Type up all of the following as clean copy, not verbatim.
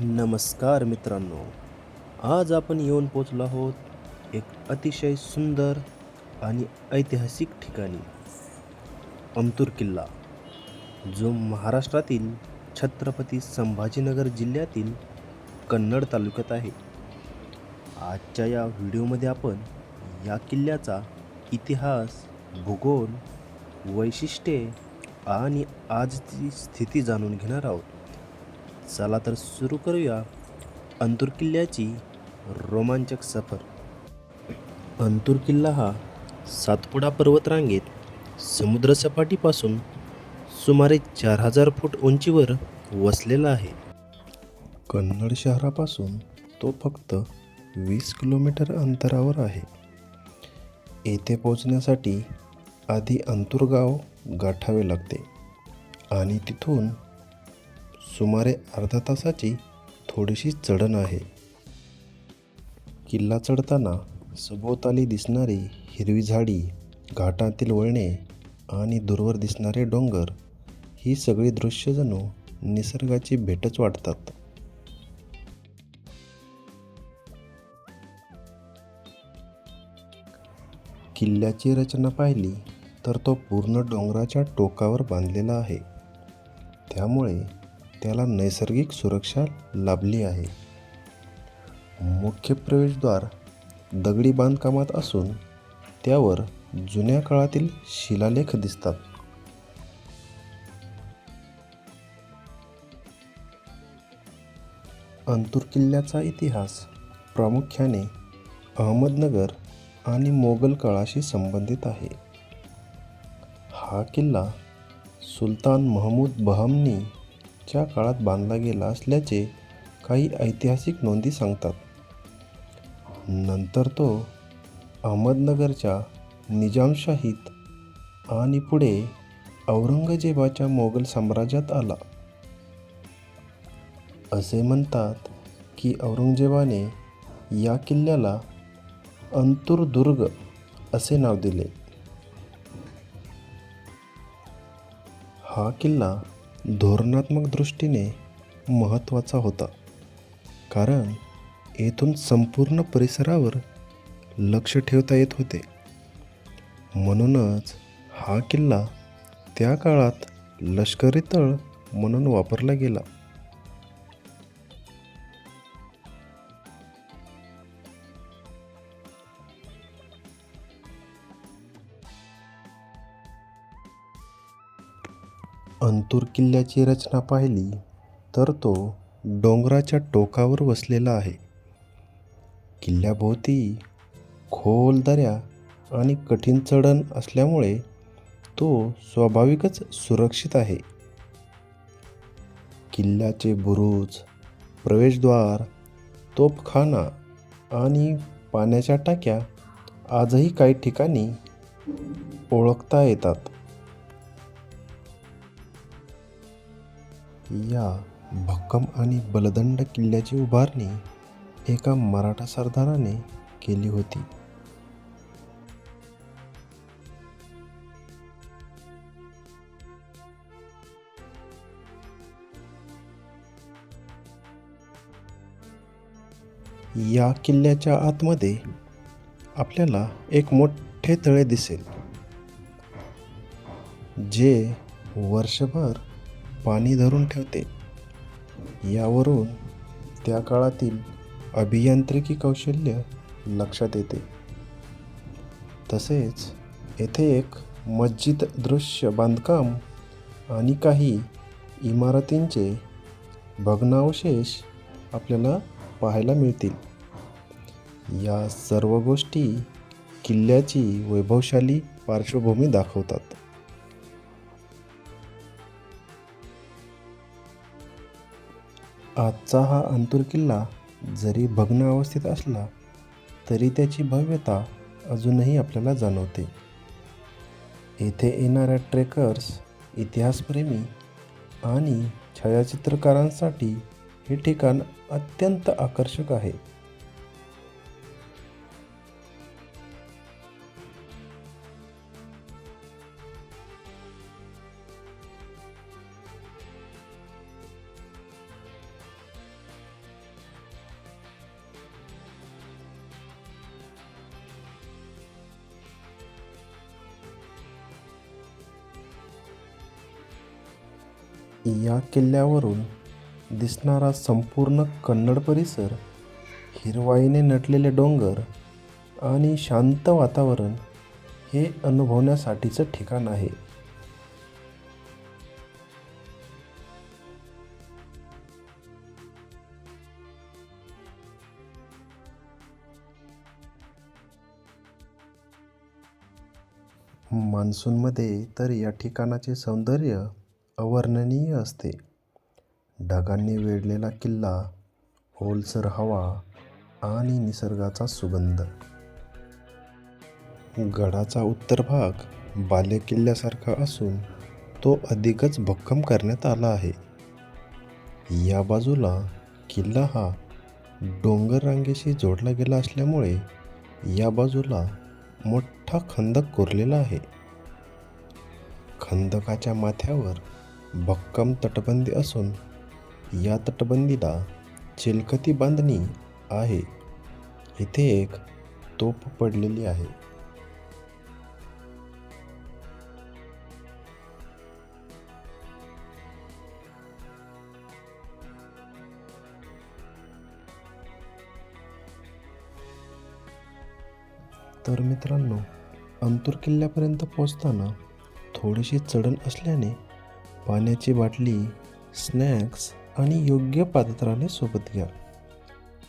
नमस्कार मित्रांनो, आज आपण येऊन पोचलो आहोत एक अतिशय सुंदर आणि ऐतिहासिक ठिकाणी, अंतूर किल्ला, जो महाराष्ट्रातील छत्रपती संभाजीनगर जिल्ह्यातील कन्नड तालुक्यात आहे. आजच्या या व्हिडिओमध्ये आपण या किल्ल्याचा इतिहास, भूगोल, वैशिष्ट्ये आणि आजची स्थिती जाणून घेणार आहोत. चला तर सुरू करूया अंतूर किल्ल्याची रोमांचक सफर. अंतूर किल्ला हा सातपुडा पर्वतरांगेत समुद्रसपाटीपासून सुमारे 4000 फूट उंचीवर वसलेला आहे. कन्नड शहरापासून तो फक्त 20 किलोमीटर अंतरावर आहे. येथे पोहोचण्यासाठी आधी अंतूर गाव गाठावे लागते आणि तिथून सुमारे अर्धा तासाची थोडीशी चढण आहे. किल्ला चढताना सभोवताली दिसणारी हिरवी झाडी, घाटातील वळणे आणि दूरवर दिसणारे डोंगर ही सगळी दृश्य जणू निसर्गाची भेटच वाटतात. किल्ल्याची रचना पाहिली तर तो पूर्ण डोंगराच्या टोकावर बांधलेला आहे. त्यामुळे त्याला नैसर्गिक सुरक्षा लाभली आहे. मुख्य प्रवेशद्वार दगडी बांधकामात असून त्यावर जुन्या काळातील शिलालेख दिसतात. अंतूर किल्ल्याचा इतिहास प्रामुख्याने अहमदनगर आणि मोगल काळाशी संबंधित आहे. हा किल्ला सुलतान महमूद बहमनी च्या काळात बांधला गेला असल्याचे काही ऐतिहासिक नोंदी सांगतात. नंतर तो अहमदनगरच्या निजामशाहीत आणि पुढे औरंगजेबाच्या मोगल साम्राज्यात आला. असे म्हणतात की औरंगजेबाने या किल्ल्याला अंतूर दुर्ग असे नाव दिले. हा किल्ला धोरणात्मक दृष्टीने महत्त्वाचा होता, कारण येथून संपूर्ण परिसरावर लक्ष ठेवता येत होते. म्हणूनच हा किल्ला त्या काळात लष्करी तळ म्हणून वापरला गेला. अंतूर किल्ल्याची रचना पाहिली तर तो डोंगराच्या टोकावर वसलेला आहे. किल्ल्याभोवती खोल दऱ्या आणि कठीण चढण असल्यामुळे तो स्वाभाविकच सुरक्षित आहे. किल्ल्याचे बुरुज, प्रवेशद्वार, तोफखाना आणि पाण्याच्या टाक्या आजही काही ठिकाणी ओळखता येतात. या भक्कम आणि बलदंड किल्ल्याची उभारणी एका मराठा सरदाराने केली होती. या किल्ल्याच्या आतमध्ये आपल्याला एक मोठे तळे दिसेल, जे वर्षभर पाणी धरून ठेवते. यावरून त्या काळातील अभियांत्रिकी कौशल्य लक्षात येते. तसेच येथे एक मस्जिद दृश्य बांधकाम आणि काही इमारतींचे भग्नावशेष आपल्याला पाहायला मिळतील. या सर्व गोष्टी किल्ल्याची वैभवशाली पार्श्वभूमी दाखवतात. आजचा हा अंतूर किल्ला जरी भग्न अवस्थेत असला तरी त्याची भव्यता अजूनही आपल्याला जाणवते. येथे येणाऱ्या ट्रेकर्स, इतिहासप्रेमी आणि छायाचित्रकारांसाठी हे ठिकाण अत्यंत आकर्षक आहे. या किल्ल्यावरून दिसणारा संपूर्ण कन्नड परिसर, हिरवाईने नटलेले डोंगर आणि शांत वातावरण हे अनुभवण्यासाठीचं ठिकाण आहे. मान्सूनमध्ये तर या ठिकाणाचे सौंदर्य अवर्णनीय असते. ढगांनी वेढलेला किल्ला, ओलसर हवा आणि निसर्गाचा सुगंध. गडाचा उत्तर भाग बालेकिल्ल्यासारखा असून तो अधिकच भक्कम करण्यात आला आहे. या बाजूला किल्ला हा डोंगर रांगेशी जोडला गेला असल्यामुळे या बाजूला मोठा खंदक कोरलेला आहे. खंदकाच्या माथ्यावर भक्कम तटबंदी असून या तटबंदीला चिलखती बांधणी आहे. इथे एक तोफ पडलेली आहे. तर मित्रांनो, अंतूर किल्ल्यापर्यंत पोहोचताना थोडीशी चढण असल्याने पाण्याची बाटली, स्नॅक्स आणि योग्य पादत्राणे सोबत घ्या.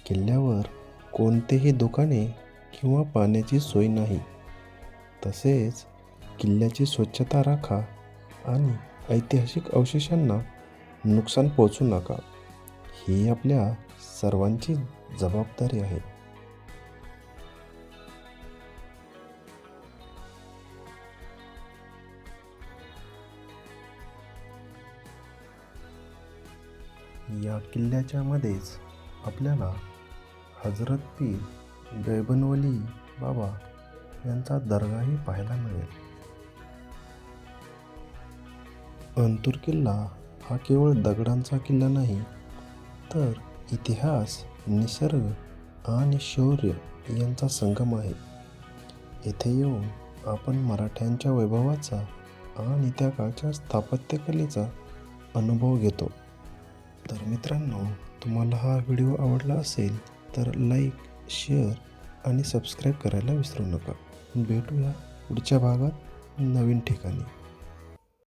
किल्ल्यावर कोणतेही दुकाने किंवा पाण्याची सोय नाही. तसेच किल्ल्याची स्वच्छता राखा आणि ऐतिहासिक अवशेषांना नुकसान पोहोचू नका. ही आपल्या सर्वांची जबाबदारी आहे. या किल्ल्याच्या मध्येच आपल्याला हजरत पीर गैबनवली बाबा यांचा दर्गाही पाहायला मिळेल. अंतूर किल्ला हा केवळ दगडांचा किल्ला नाही, तर इतिहास, निसर्ग आणि शौर्य यांचा संगम आहे. येथे येऊन आपण मराठ्यांच्या वैभवाचा आणि त्या काळच्या स्थापत्यकलेचा अनुभव घेतो. तर मित्रांनो, तुम्हाला हा व्हिडिओ आवडला असेल तर लाईक, शेअर आणि सबस्क्राईब करायला विसरू नका. भेटूया पुढच्या भागात नवीन ठिकाणी.